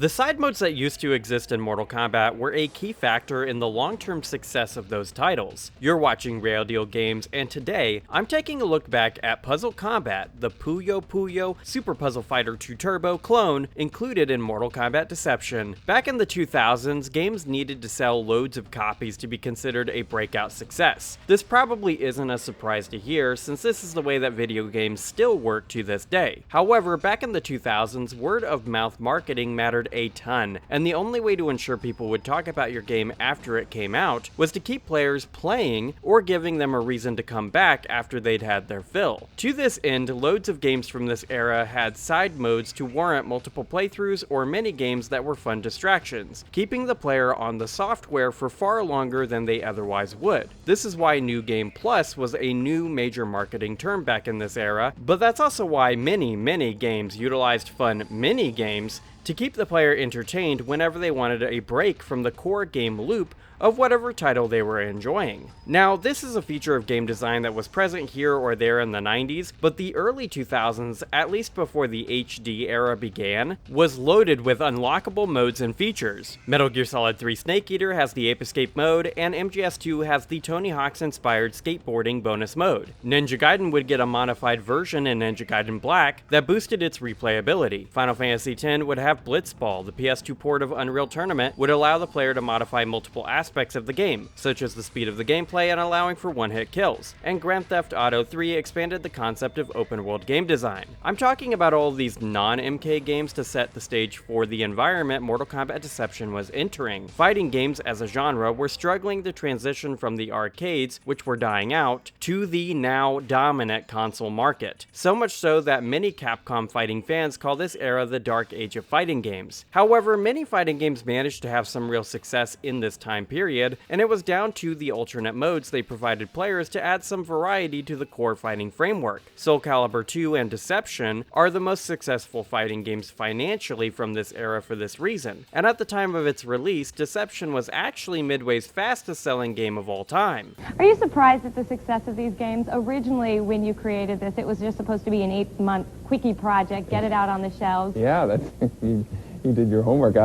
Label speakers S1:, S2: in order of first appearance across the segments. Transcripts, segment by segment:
S1: The side modes that used to exist in Mortal Kombat were a key factor in the long-term success of those titles. You're watching Rayl Deal Games, and today, I'm taking a look back at Puzzle Kombat, the Puyo Puyo Super Puzzle Fighter 2 Turbo clone included in Mortal Kombat Deception. Back in the 2000s, games needed to sell loads of copies to be considered a breakout success. This probably isn't a surprise to hear, since this is the way that video games still work to this day. However, back in the 2000s, word of mouth marketing mattered a ton, and the only way to ensure people would talk about your game after it came out was to keep players playing or giving them a reason to come back after they'd had their fill. To this end, loads of games from this era had side modes to warrant multiple playthroughs or mini games that were fun distractions, keeping the player on the software for far longer than they otherwise would. This is why New Game Plus was a new major marketing term back in this era, but that's also why many games utilized fun mini games to keep the player entertained whenever they wanted a break from the core game loop of whatever title they were enjoying. Now, this is a feature of game design that was present here or there in the 90s, but the early 2000s, at least before the HD era began, was loaded with unlockable modes and features. Metal Gear Solid 3 Snake Eater has the Ape Escape mode, and MGS2 has the Tony Hawk's-inspired skateboarding bonus mode. Ninja Gaiden would get a modified version in Ninja Gaiden Black that boosted its replayability. Final Fantasy X would have Blitzball. The PS2 port of Unreal Tournament would allow the player to modify multiple aspects of the game, such as the speed of the gameplay and allowing for one-hit kills. And Grand Theft Auto 3 expanded the concept of open-world game design. I'm talking about all of these non-MK games to set the stage for the environment Mortal Kombat Deception was entering. Fighting games as a genre were struggling to transition from the arcades, which were dying out, to the now dominant console market. So much so that many Capcom fighting fans call this era the Dark Age of fighting games. However, many fighting games managed to have some real success in this time period, and it was down to the alternate modes they provided players to add some variety to the core fighting framework. Soul Calibur 2 and Deception are the most successful fighting games financially from this era for this reason, and at the time of its release, Deception was actually Midway's fastest selling game of all time.
S2: Are you surprised at the success of these games? Originally, when you created this, it was just supposed to be an 8-month quickie project, get it out on the shelves.
S3: Yeah, that's you did your homework.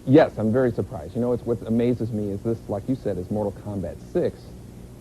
S3: Yes, I'm very surprised. You know, what amazes me is this, like you said, is Mortal Kombat 6,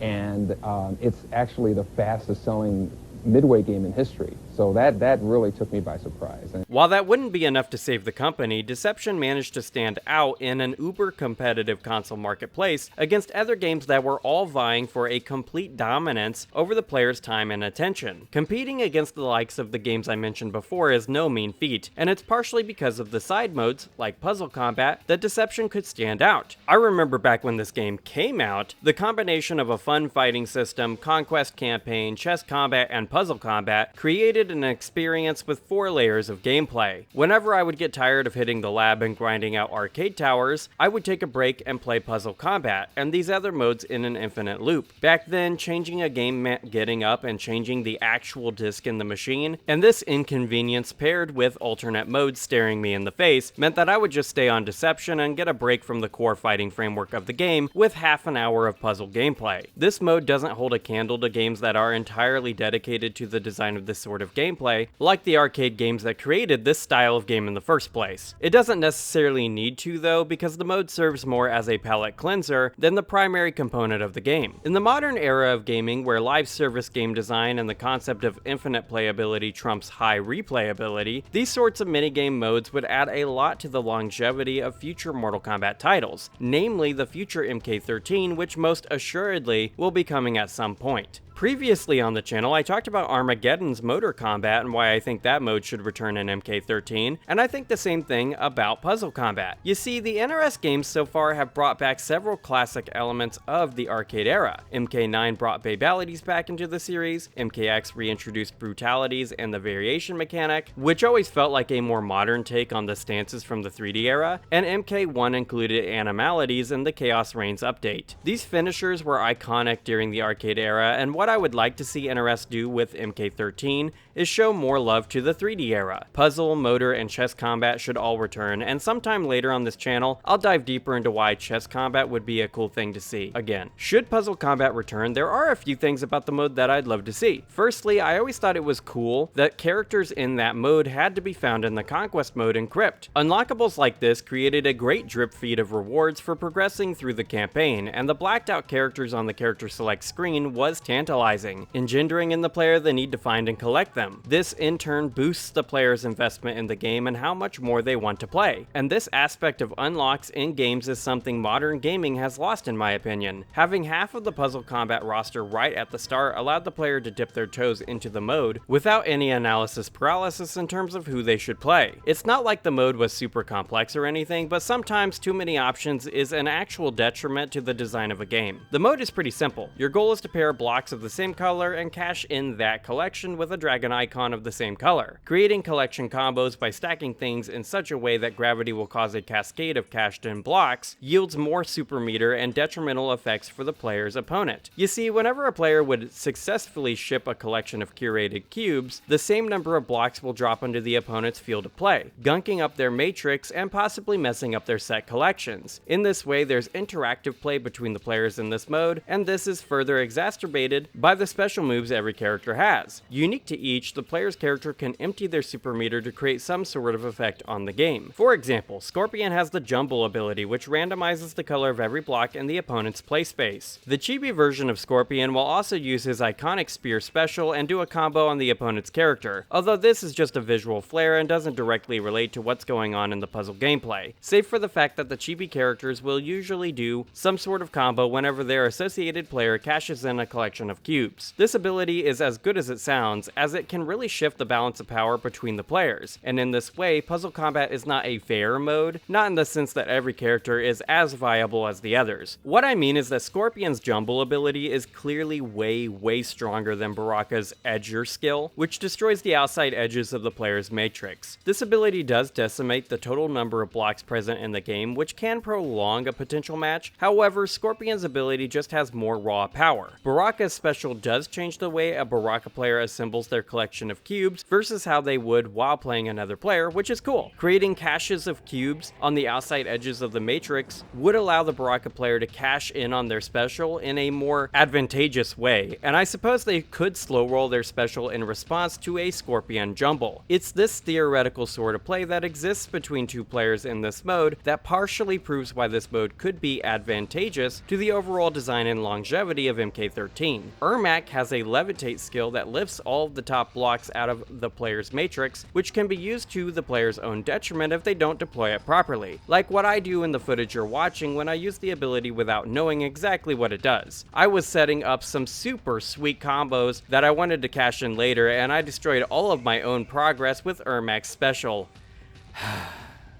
S3: and it's actually the fastest selling Midway game in history. So that really took me by surprise.
S1: While that wouldn't be enough to save the company, Deception managed to stand out in an uber-competitive console marketplace against other games that were all vying for a complete dominance over the player's time and attention. Competing against the likes of the games I mentioned before is no mean feat, and it's partially because of the side modes, like Puzzle Kombat, that Deception could stand out. I remember back when this game came out, the combination of a fun fighting system, conquest campaign, chess combat, and Puzzle Kombat created an experience with 4 layers of gameplay. Whenever I would get tired of hitting the lab and grinding out arcade towers, I would take a break and play Puzzle Kombat and these other modes in an infinite loop. Back then, changing a game meant getting up and changing the actual disc in the machine, and this inconvenience paired with alternate modes staring me in the face meant that I would just stay on Deception and get a break from the core fighting framework of the game with half an hour of puzzle gameplay. This mode doesn't hold a candle to games that are entirely dedicated to the design of this sort of gameplay, like the arcade games that created this style of game in the first place. It doesn't necessarily need to though, because the mode serves more as a palate cleanser than the primary component of the game. In the modern era of gaming, where live service game design and the concept of infinite playability trumps high replayability, these sorts of minigame modes would add a lot to the longevity of future Mortal Kombat titles, namely the future MK13, which most assuredly will be coming at some point. Previously on the channel, I talked about Armageddon's Motor Combat and why I think that mode should return in MK13, and I think the same thing about Puzzle Kombat. You see, the NRS games so far have brought back several classic elements of the arcade era. MK9 brought Babalities back into the series, MKX reintroduced brutalities and the variation mechanic, which always felt like a more modern take on the stances from the 3D era, and MK1 included Animalities in the Chaos Reigns update. These finishers were iconic during the arcade era, and what I would like to see NRS do with MK13 is show more love to the 3D era. Puzzle, motor, and chess combat should all return, and sometime later on this channel, I'll dive deeper into why chess combat would be a cool thing to see. Again, should Puzzle Kombat return, there are a few things about the mode that I'd love to see. Firstly, I always thought it was cool that characters in that mode had to be found in the Conquest mode in Crypt. Unlockables like this created a great drip feed of rewards for progressing through the campaign, and the blacked out characters on the character select screen was tantalizing, engendering in the player the need to find and collect them. This in turn boosts the player's investment in the game and how much more they want to play. And this aspect of unlocks in games is something modern gaming has lost in my opinion. Having half of the Puzzle Kombat roster right at the start allowed the player to dip their toes into the mode without any analysis paralysis in terms of who they should play. It's not like the mode was super complex or anything, but sometimes too many options is an actual detriment to the design of a game. The mode is pretty simple. Your goal is to pair blocks of the same color and cash in that collection with a dragon icon of the same color, creating collection combos by stacking things in such a way that gravity will cause a cascade of cashed in blocks, yields more super meter and detrimental effects for the player's opponent. You see, whenever a player would successfully ship a collection of curated cubes, the same number of blocks will drop into the opponent's field of play, gunking up their matrix and possibly messing up their set collections. In this way, there's interactive play between the players in this mode, and this is further exacerbated by the special moves every character has. Unique to each, the player's character can empty their super meter to create some sort of effect on the game. For example, Scorpion has the Jumble ability, which randomizes the color of every block in the opponent's play space. The chibi version of Scorpion will also use his iconic spear special and do a combo on the opponent's character, although this is just a visual flair and doesn't directly relate to what's going on in the puzzle gameplay, save for the fact that the chibi characters will usually do some sort of combo whenever their associated player cashes in a collection of cubes. This ability is as good as it sounds, as it can really shift the balance of power between the players, and in this way, Puzzle Kombat is not a fair mode, not in the sense that every character is as viable as the others. What I mean is that Scorpion's Jumble ability is clearly way stronger than Baraka's Edger skill, which destroys the outside edges of the player's matrix. This ability does decimate the total number of blocks present in the game, which can prolong a potential match. However, Scorpion's ability just has more raw power. Baraka's special does change the way a Baraka player assembles their collection of cubes versus how they would while playing another player, which is cool. Creating caches of cubes on the outside edges of the matrix would allow the Baraka player to cash in on their special in a more advantageous way, and I suppose they could slow roll their special in response to a Scorpion Jumble. It's this theoretical sort of play that exists between two players in this mode that partially proves why this mode could be advantageous to the overall design and longevity of MK13. Ermac has a levitate skill that lifts all of the top blocks out of the player's matrix, which can be used to the player's own detriment if they don't deploy it properly, like what I do in the footage you're watching when I use the ability without knowing exactly what it does. I was setting up some super sweet combos that I wanted to cash in later, and I destroyed all of my own progress with Ermac's special.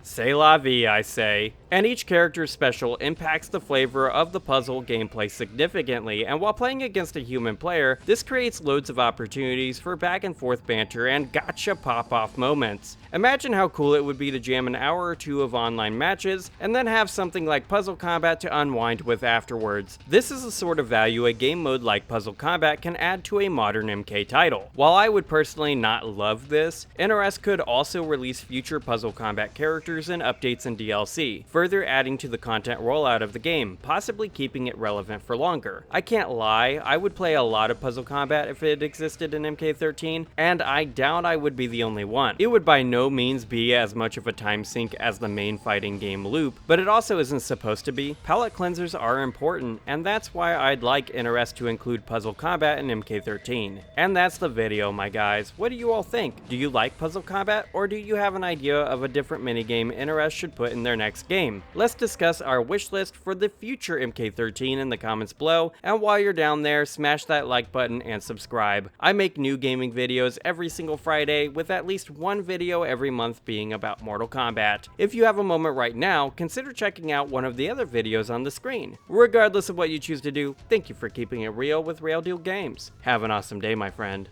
S1: C'est la vie, I say. And each character's special impacts the flavor of the puzzle gameplay significantly, and while playing against a human player, this creates loads of opportunities for back and forth banter and gotcha pop-off moments. Imagine how cool it would be to jam an hour or two of online matches, and then have something like Puzzle Kombat to unwind with afterwards. This is the sort of value a game mode like Puzzle Kombat can add to a modern MK title. While I would personally not love this, NRS could also release future Puzzle Kombat characters and updates and DLC, further adding to the content rollout of the game, possibly keeping it relevant for longer. I can't lie, I would play a lot of Puzzle Kombat if it existed in MK13, and I doubt I would be the only one. It would by no means be as much of a time sink as the main fighting game loop, but it also isn't supposed to be. Palette cleansers are important, and that's why I'd like NRS to include Puzzle Kombat in MK13. And that's the video, my guys. What do you all think? Do you like Puzzle Kombat, or do you have an idea of a different minigame NRS should put in their next game? Let's discuss our wish list for the future MK13 in the comments below, and while you're down there, smash that like button and subscribe. I make new gaming videos every single Friday, with at least one video every month being about Mortal Kombat. If you have a moment right now, consider checking out one of the other videos on the screen. Regardless of what you choose to do, thank you for keeping it real with Rayl Deal Games. Have an awesome day, my friend.